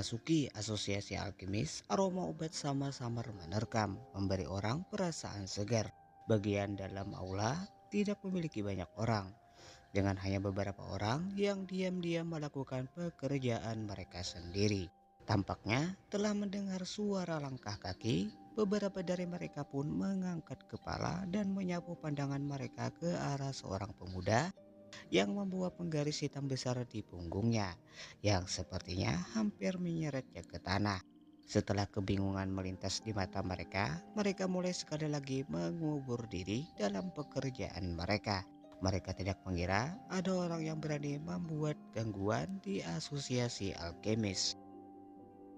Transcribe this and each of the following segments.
Memasuki asosiasi alkemis, aroma obat samar-samar menerkam, memberi orang perasaan segar. Bagian dalam aula tidak memiliki banyak orang, dengan hanya beberapa orang yang diam-diam melakukan pekerjaan mereka sendiri. Tampaknya telah mendengar suara langkah kaki, beberapa dari mereka pun mengangkat kepala dan menyapu pandangan mereka ke arah seorang pemuda yang membawa penggaris hitam besar di punggungnya, yang sepertinya hampir menyeretnya ke tanah. Setelah kebingungan melintas di mata mereka, mereka mulai sekali lagi mengubur diri dalam pekerjaan mereka. Mereka tidak mengira ada orang yang berani membuat gangguan di asosiasi alkemis.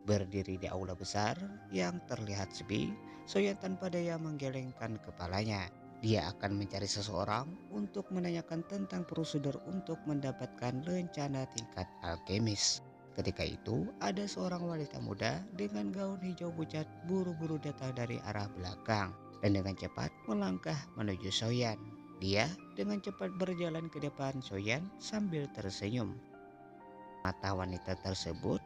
Berdiri di aula besar yang terlihat sepi, Soyan tanpa daya menggelengkan kepalanya. Dia akan mencari seseorang untuk menanyakan tentang prosedur untuk mendapatkan lencana tingkat alkemis. Ketika itu, ada seorang wanita muda dengan gaun hijau pucat buru-buru datang dari arah belakang dan dengan cepat melangkah menuju Soyan. Dia dengan cepat berjalan ke depan Soyan sambil tersenyum. Mata wanita tersebut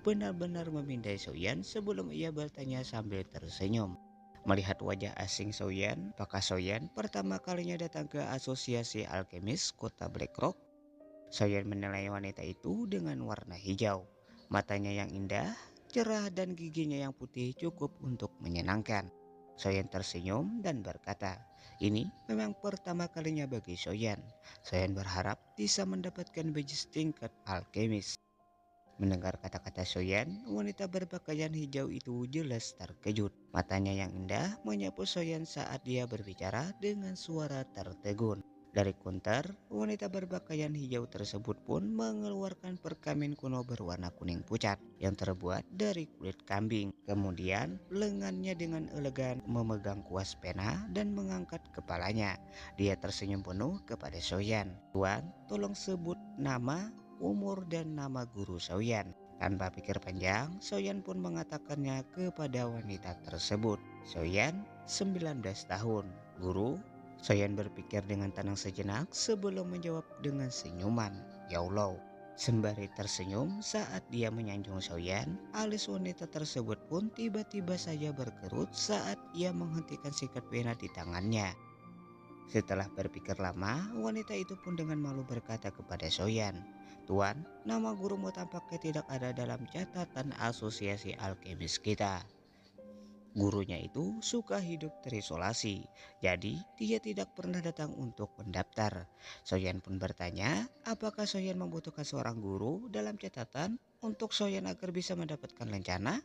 benar-benar memindai Soyan sebelum ia bertanya sambil tersenyum. Melihat wajah asing Soyan, apakah Soyan pertama kalinya datang ke asosiasi alkemis kota Blackrock? Soyan menilai wanita itu dengan warna hijau. Matanya yang indah, cerah dan giginya yang putih cukup untuk menyenangkan. Soyan tersenyum dan berkata, ini memang pertama kalinya bagi Soyan. Soyan berharap bisa mendapatkan badge tingkat alkemis. Mendengar kata-kata Soyan, wanita berpakaian hijau itu jelas terkejut. Matanya yang indah menyapu Soyan saat dia berbicara dengan suara tertegun. Dari kunter, wanita berpakaian hijau tersebut pun mengeluarkan perkamen kuno berwarna kuning pucat yang terbuat dari kulit kambing. Kemudian, lengannya dengan elegan memegang kuas pena dan mengangkat kepalanya. Dia tersenyum penuh kepada Soyan. Tuan, tolong sebut nama, umur dan nama guru Soyan. Tanpa pikir panjang, Soyan pun mengatakannya kepada wanita tersebut. Soyan, 19 tahun. Guru? Soyan berpikir dengan tenang sejenak sebelum menjawab dengan senyuman. Ya Allah. Sembari tersenyum saat dia menyanjung Soyan, alis wanita tersebut pun tiba-tiba saja berkerut saat ia menghentikan sikat pena di tangannya. Setelah berpikir lama, wanita itu pun dengan malu berkata kepada Soyan, Tuan, nama gurumu tampaknya tidak ada dalam catatan asosiasi alkemis kita. Gurunya itu suka hidup terisolasi, jadi dia tidak pernah datang untuk mendaftar. Soyan pun bertanya, apakah Soyan membutuhkan seorang guru dalam catatan untuk Soyan agar bisa mendapatkan lencana?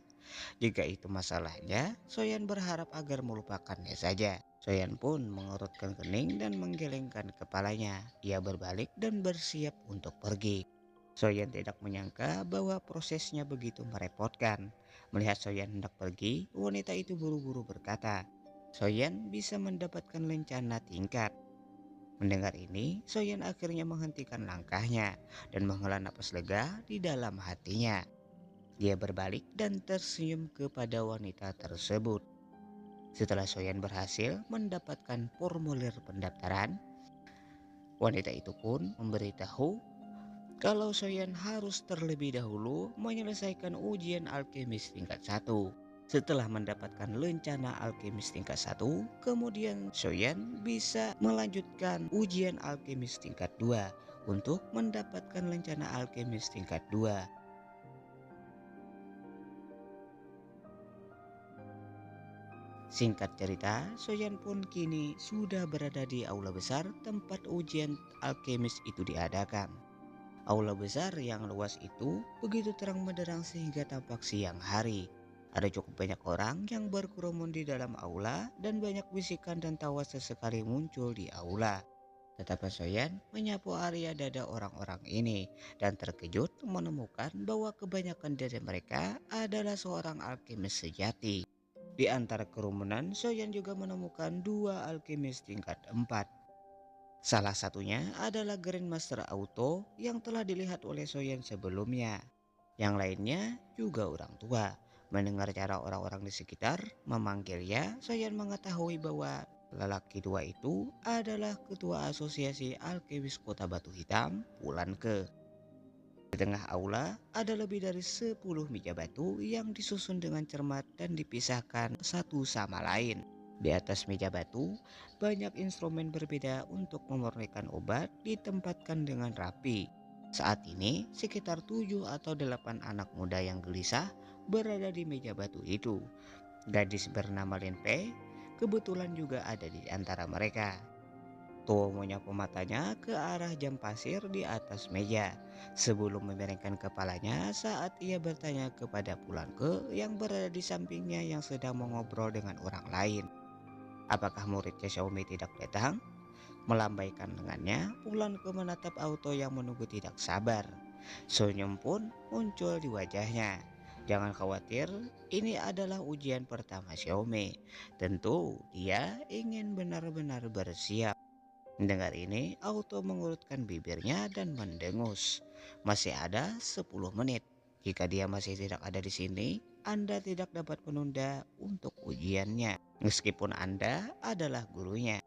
Jika itu masalahnya, Soyan berharap agar melupakannya saja. Soyan pun mengerutkan kening dan menggelengkan kepalanya. Ia berbalik dan bersiap untuk pergi. Soyan tidak menyangka bahwa prosesnya begitu merepotkan. Melihat Soyan hendak pergi, wanita itu buru-buru berkata, Soyan bisa mendapatkan lencana tingkat. Mendengar ini, Soyan akhirnya menghentikan langkahnya dan menghela napas lega di dalam hatinya. Dia berbalik dan tersenyum kepada wanita tersebut. Setelah Soyan berhasil mendapatkan formulir pendaftaran, wanita itu pun memberitahu kalau Soyan harus terlebih dahulu menyelesaikan ujian alkemis tingkat 1. Setelah mendapatkan lencana alkemis tingkat 1, kemudian Soyan bisa melanjutkan ujian alkemis tingkat 2 untuk mendapatkan lencana alkemis tingkat 2. Singkat cerita, Soyan pun kini sudah berada di aula besar tempat ujian alkemis itu diadakan. Aula besar yang luas itu begitu terang benderang sehingga tampak siang hari. Ada cukup banyak orang yang berkerumun di dalam aula dan banyak bisikan dan tawa sesekali muncul di aula. Tetapi Soyan menyapu area dada orang-orang ini dan terkejut menemukan bahwa kebanyakan dari mereka adalah seorang alkemis sejati. Di antara kerumunan, Soyan juga menemukan dua alkemis tingkat 4. Salah satunya adalah Grandmaster Auto yang telah dilihat oleh Soyan sebelumnya. Yang lainnya juga orang tua. Mendengar cara orang-orang di sekitar memanggilnya, Soyan mengetahui bahwa lelaki tua itu adalah ketua asosiasi alkemis kota Batu Hitam, Wulan Ke. tengah aula ada lebih dari 10 meja batu yang disusun dengan cermat dan dipisahkan satu sama lain. Di atas meja batu, banyak instrumen berbeda untuk memurnikan obat ditempatkan dengan rapi. Saat ini, sekitar 7 atau 8 anak muda yang gelisah berada di meja batu itu. Gadis bernama Lenpe kebetulan juga ada di antara mereka. Tuo menyapu matanya ke arah jam pasir di atas meja sebelum memiringkan kepalanya saat ia bertanya kepada Pulanke yang berada di sampingnya yang sedang mengobrol dengan orang lain. Apakah muridnya Xiaomi tidak datang? Melambaikan lengannya, Pulanke menatap Auto yang menunggu tidak sabar. Senyum pun muncul di wajahnya. Jangan khawatir, ini adalah ujian pertama Xiaomi. Tentu dia ingin benar-benar bersiap. Mendengar ini, Auto mengurutkan bibirnya dan mendengus. Masih ada 10 menit. Jika dia masih tidak ada di sini, Anda tidak dapat menunda untuk ujiannya. Meskipun Anda adalah gurunya.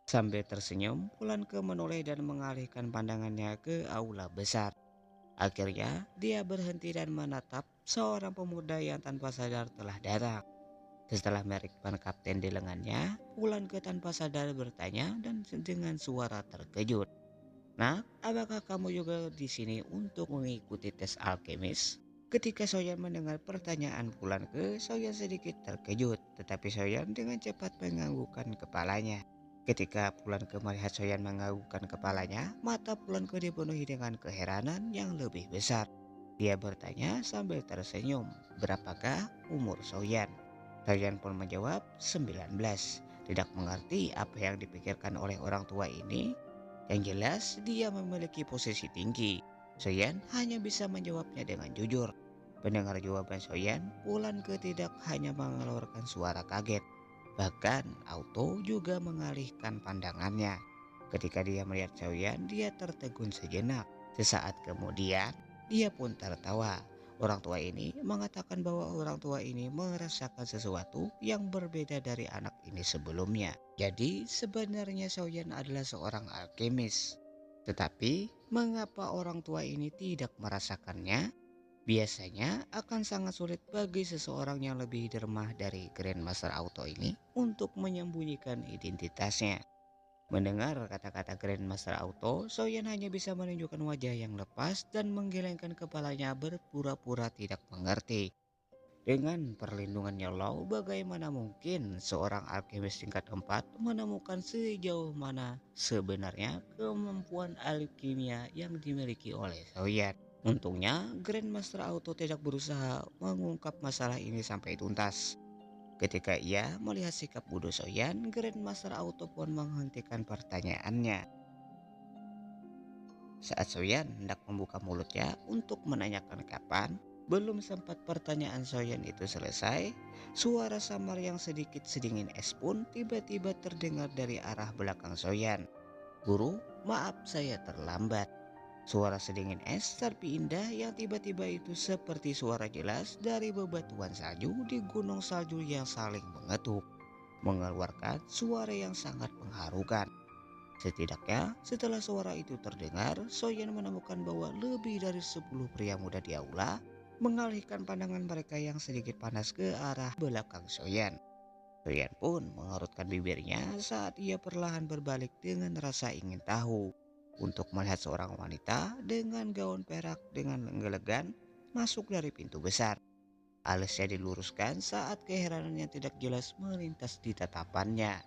Sambil tersenyum, Pulanke menoleh dan mengalihkan pandangannya ke aula besar. Akhirnya, dia berhenti dan menatap seorang pemuda yang tanpa sadar telah datang. Setelah merekban kapten di lengannya, Pulanke tanpa sadar bertanya dan dengan suara terkejut. Nah, apakah kamu juga di sini untuk mengikuti tes alkemis? Ketika Soyan mendengar pertanyaan Pulanke, Soyan sedikit terkejut, tetapi Soyan dengan cepat menganggukkan kepalanya. Ketika Pulanke melihat Soyan menganggukkan kepalanya, mata Pulanke dipenuhi dengan keheranan yang lebih besar. Dia bertanya sambil tersenyum, berapakah umur Soyan? Soyan pun menjawab 19. Tidak mengerti apa yang dipikirkan oleh orang tua ini. Yang jelas dia memiliki posisi tinggi. Soyan hanya bisa menjawabnya dengan jujur. Mendengar jawaban Soyan, Pulanke tidak hanya mengeluarkan suara kaget. Bahkan Auto juga mengalihkan pandangannya. Ketika dia melihat Soyan, dia tertegun sejenak. Sesaat kemudian, dia pun tertawa. Orang tua ini mengatakan bahwa orang tua ini merasakan sesuatu yang berbeda dari anak ini sebelumnya. Jadi sebenarnya Xiaoyan adalah seorang alkemis. Tetapi mengapa orang tua ini tidak merasakannya? Biasanya akan sangat sulit bagi seseorang yang lebih dermah dari Grandmaster Auto ini untuk menyembunyikan identitasnya. Mendengar kata-kata Grandmaster Auto, Soyan hanya bisa menunjukkan wajah yang lepas dan menggelengkan kepalanya berpura-pura tidak mengerti. Dengan perlindungan Yellow, bagaimana mungkin seorang alkemis tingkat 4 menemukan sejauh mana sebenarnya kemampuan alkimia yang dimiliki oleh Soyan? Untungnya, Grandmaster Auto tidak berusaha mengungkap masalah ini sampai tuntas. Ketika ia melihat sikap bodoh Soyan, Grandmaster Auto pun menghentikan pertanyaannya. Saat Soyan hendak membuka mulutnya untuk menanyakan kapan, belum sempat pertanyaan Soyan itu selesai, suara samar yang sedikit sedingin es pun tiba-tiba terdengar dari arah belakang Soyan. Guru, maaf saya terlambat. Suara sedingin es tapi indah yang tiba-tiba itu seperti suara jelas dari bebatuan salju di gunung salju yang saling mengetuk, mengeluarkan suara yang sangat mengharukan. Setidaknya setelah suara itu terdengar, Soyan menemukan bahwa lebih dari 10 pria muda di aula mengalihkan pandangan mereka yang sedikit panas ke arah belakang Soyan. Soyan pun mengerutkan bibirnya saat ia perlahan berbalik dengan rasa ingin tahu. Untuk melihat seorang wanita dengan gaun perak dengan elegan masuk dari pintu besar. Alisnya diluruskan saat keheranan yang tidak jelas melintas di tatapannya.